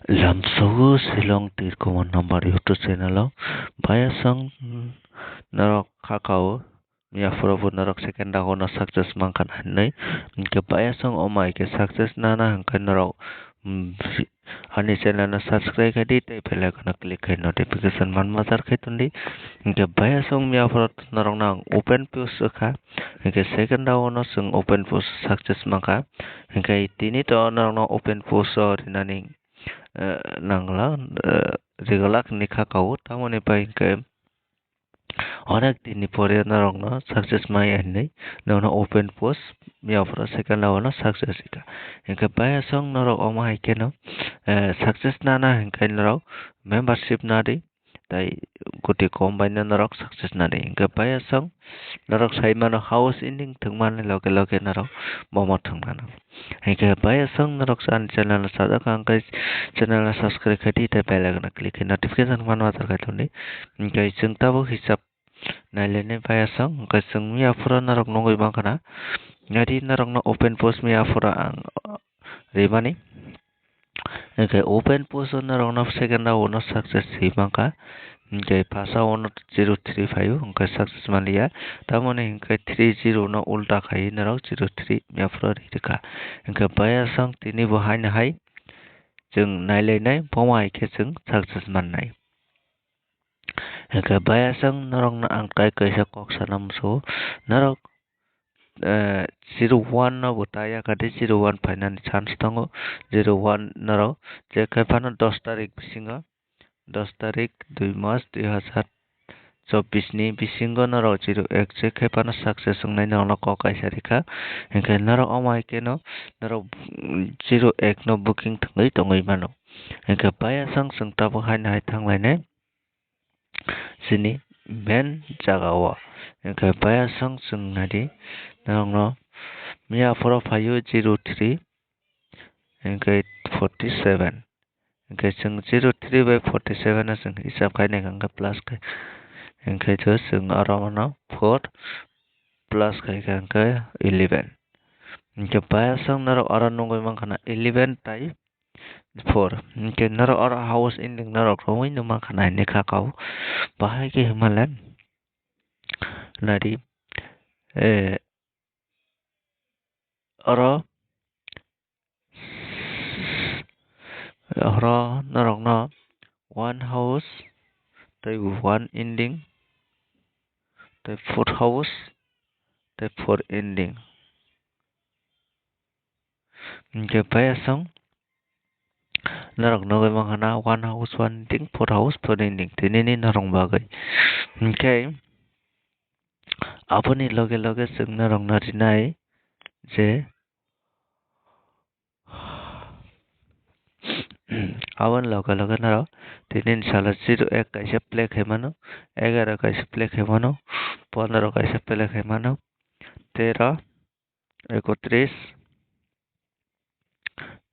Lamso silong tir kuman nomor YouTube channel bayasang narok kakao ya furabu narok second dago na success mangkan hanai ke bayasang omai ke success nana hangkan narok hani channel na subscribe kadi te bell icon click kai notification man mazar kai tundi ke bayasang ya furat narok na open post ka ke second dago na sung open post success mangka ke tini to narok na open post or nani nangla regalak nikha kau tamone pai ke অনেক দিন পরে narongno success mai anni nono open post miafra second lawana success ika inka baya song norok oma haikeno success nana hinkai norok membership nadi tai guti combine norok success nadi inka baya song norok saimano house ending thungmani loge loge norok momo thungmano inka baya song norok san channel sada kangkai channel subscribe khati tai bell icon click notification manwa tarkai tuni inka jengtabo hisap nailene bayasang kasang miya pura narok nongoi bangkana ngadi narok no open post miya pura ang rebani okay open post narok no second no success si bangka okay pasa ono 035 okay success malia tamone okay 30 no ulta khai narok 03 miya pura rika okay bayasang tini bohai na hai jeng nailene pomai ke jeng success mannai Hingga bayasang narok na angkai kaisa kok sanam so narok 01 no butaya kadi 01 finance chance tongo 01 narok je kaipano 10 tarik bisingo 10 tarik 2 mas 2024 ni bisingo narok 01 je kaipano success ngai narok kok kaisa rika hingga narok omai keno narok 01 no booking thangai tongoi mano hingga bayasang sengtabo hai thanglai ne sini main jagao engkai bayasang sungnadi nangno mia foro payo 03 engkai 47 engkai sung 03 by 47 na sung hisab kai ne kangka plus kai engkai to sung aramana 4 plus kai kangka 11 engkai bayasang naro aranongoi mangkana 11 tai 4 engkai naro ara house ending naro kromoi no mangkana ne kakao bahai ke himalan nadi oro narok no one house tai one ending tai four house tai four ending ke bayasang narok no mangana one house one ending four house four ending tinini narong bagai okay আপনি লগে লগে जोंनो रंनारि नाय जे आवन लगे लगे नारो तीन साल 01 कैसे प्ले खेमानो 11 कैसे प्ले खेमानो 15 कैसे प्ले खेमानो 13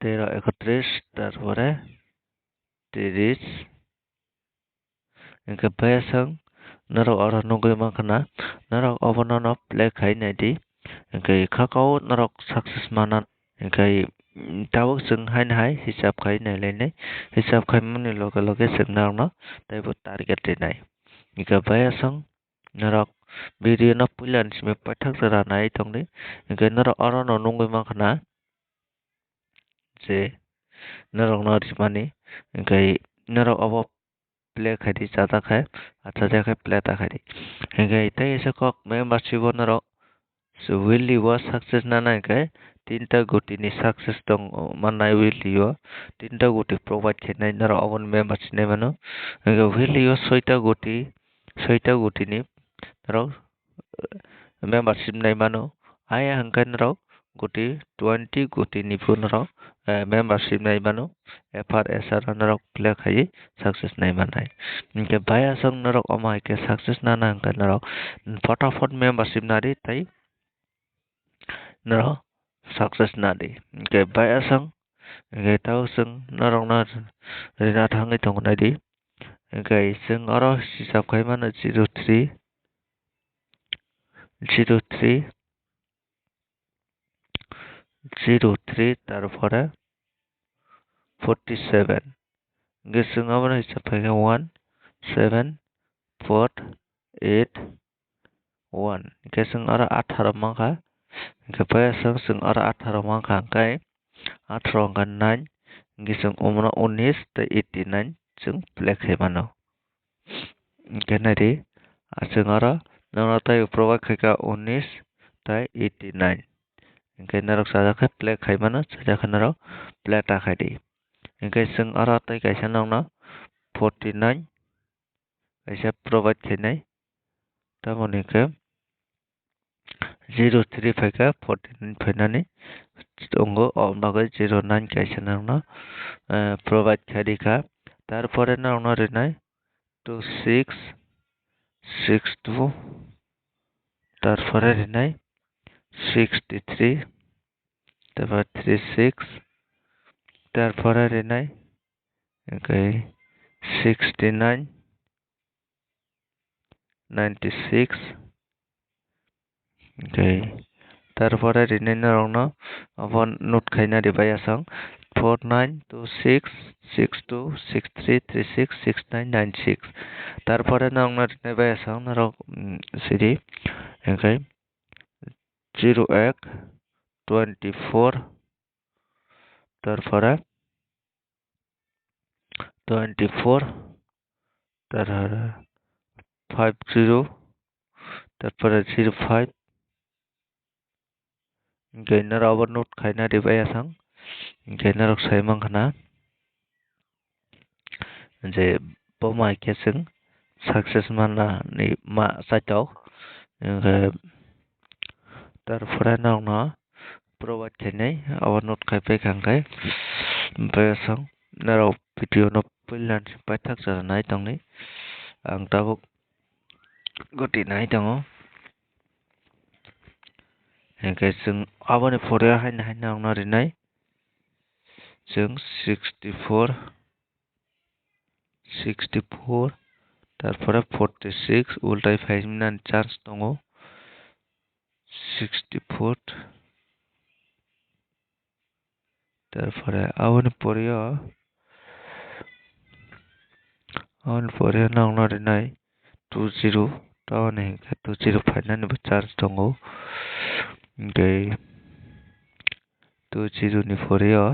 31 তারপরে 30 इनके bayasang naro ora nunggu makana naro obonono play khai naidi इनके kakao naro success mana इनके tawag sung hai na hai hisab khai nai lai nai hisab khai mani loge loge sung narno taibo target de nai इनके bayasang naro video no pulan sime pathak jara nai tongni इनके naro ora no nunggu makana je naro no rimani इनके naro obo play khai di chata khai acha khai play ta khai di इनके इtai ese kok membership naro so will you success na nai kai tinta guti ni success tong manai will you tinta guti provide khenai naro obon membership nei mano will you soita guti ni naro membership nei mano aya hangkai naro guti 20 guti ni pun naro membership nei mano FR naro play khai success nei manai inke baya song naro omai ke success na na hangkai naro photofot membership nari tai naro success nadi ke baya sang ke tau sung narong na rina thangai tong nadi ke sung oro hisab khai mano 03 03 তারপরে 47 जों aboni hisab paika 1 7 4 8 1 जों aro 18 mangka bayasang जों aro 18 mangka hingkai 18 hingka 9 जों umno 19 tei 89 जों play khai mano hingke naidi जों aro nogno tai provide khaika 19 tei 89 hingke norok sajak play khai mano sajak norok play ta khai di hingke जों aro tai kaisa nogno 49 kaisa provide khainai tamoni hingke 03 paika 49 fainani tongo o bagoi 09 kaisa nogno provide khaidika tarpore nogno rinai 26 62 তারপরে Rinnai 63 তারপর 36 তারপরে Rinnai 69 96 তারপরে Rinnai নরংনো আপন note খাইনা রিবাই আসং 4926 62 63 36 69 96 তারপরে নরংনো Rinnai by আসং নরক সিরি hingkai 01 24 তারপরে 24 তারপরে 50 তারপরে 05 gainer abar note khaina ribai asang gainer ok sai mangkhana je bomai ke sing success mana ni ma saitau তারপরে nongno provide khainai abar note khaipai khangkai bayasang narok video no puilan paithak nai tongni ang tabuk goti nai tongo hingke जों aboni pore haina haina nongno rinai जों 64 64 তারপরে 46 উল্টাই ফাইনান chance tongo 64 তারপরে aboni pore nongno rinai 20 taone hingke 20 fainani bo chance tongo hingke 20 ni poreo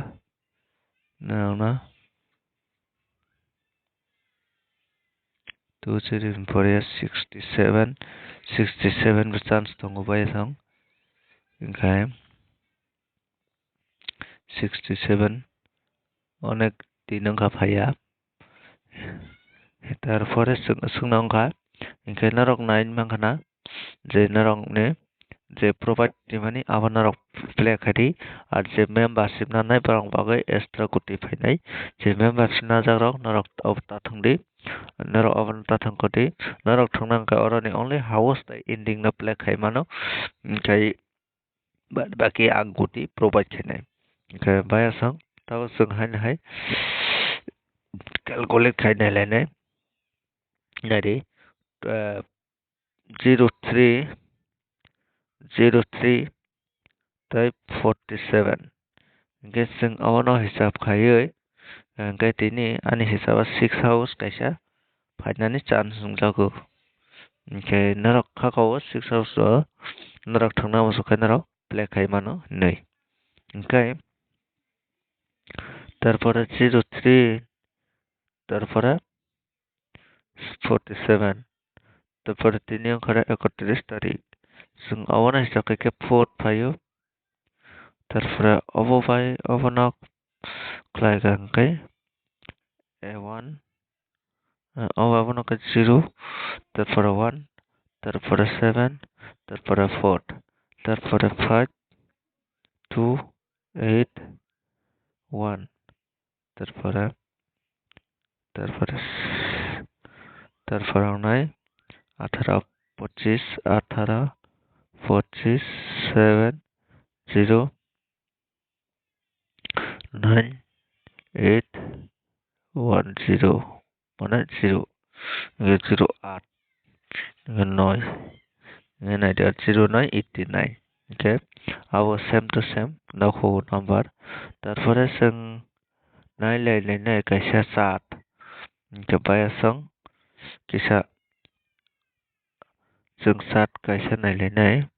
nongno 20 ni poreo 67 bo chance tongo bayasang hingke 67 onek din wngkha phaia তারপরে sungna wngkha hingke norok nai mangkhana je norok ni je provide timani abo norok play khaidi ar je membership nanai borok bagoi extra kuti phainai je membership najak rok norok abo tathangdi norok abo tathangkoti norok thungna hingke oroni only house tei ending no play khai mano hingkai bad baki ang kuti provide khainai hingke bayasang tabo chwng haino hai calculate khainai lainai nari 03 tei 47 hingke chwng abono hisab khaioi hingke tini ani hisaba 6 house kaisa phainani chance nungjago hingke norok khakao 6 house o norok thangna musukai norok play khai mano hinui hingke তারপরে 03 তারপরে 47 তারপরে 3 অঙ্কের 31 তারিখ जों abono hisab khaike 4 phaio তারপরে obo bai obono khlaiga hingkai A1 abono khe 0 তারপরে 1 তারপরে 7 তারপরে 4 তারপরে 5 2 8 1 তারপরে তারপরে তারপরে নাই 18 25 18 25 7 0 9 8 1 0 মানে 0 0 8 9 0 9 89 okay abo same to same nokho number তারপরে जों नायलायलायनाय kaisa 7 Hingke bayasang kisa जों सात kaisa nailaihnai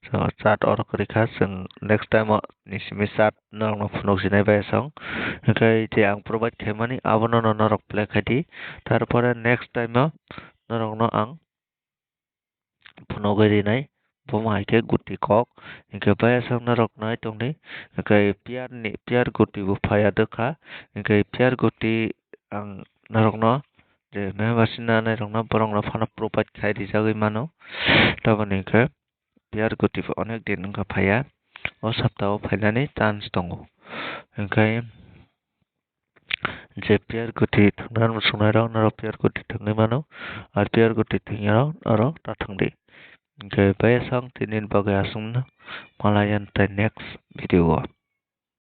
so chat oro korika जों next time o ni simi chat norok no phunukjinai bayasang hingke je ang provide khaimani abono no norok play khaidi tarpore next time o norok no ang phunugui rinai boma haike guti kok hingke bayasang norok nai tongni hingke player guti bo phaia dokha hingke player guti ang norok no je mehbasi nanai rok no borok no fano provide khai rijagui mano taboni hingke player guti bo onek din wngka phaia o sapta o phainani chance tongo hingke je player guti thangna muchungnai rok norok player guti thangui mano ar player guti tingya rok oro nathangdi hingke bayasang tini eni bagui asung mano malayan tai next video o.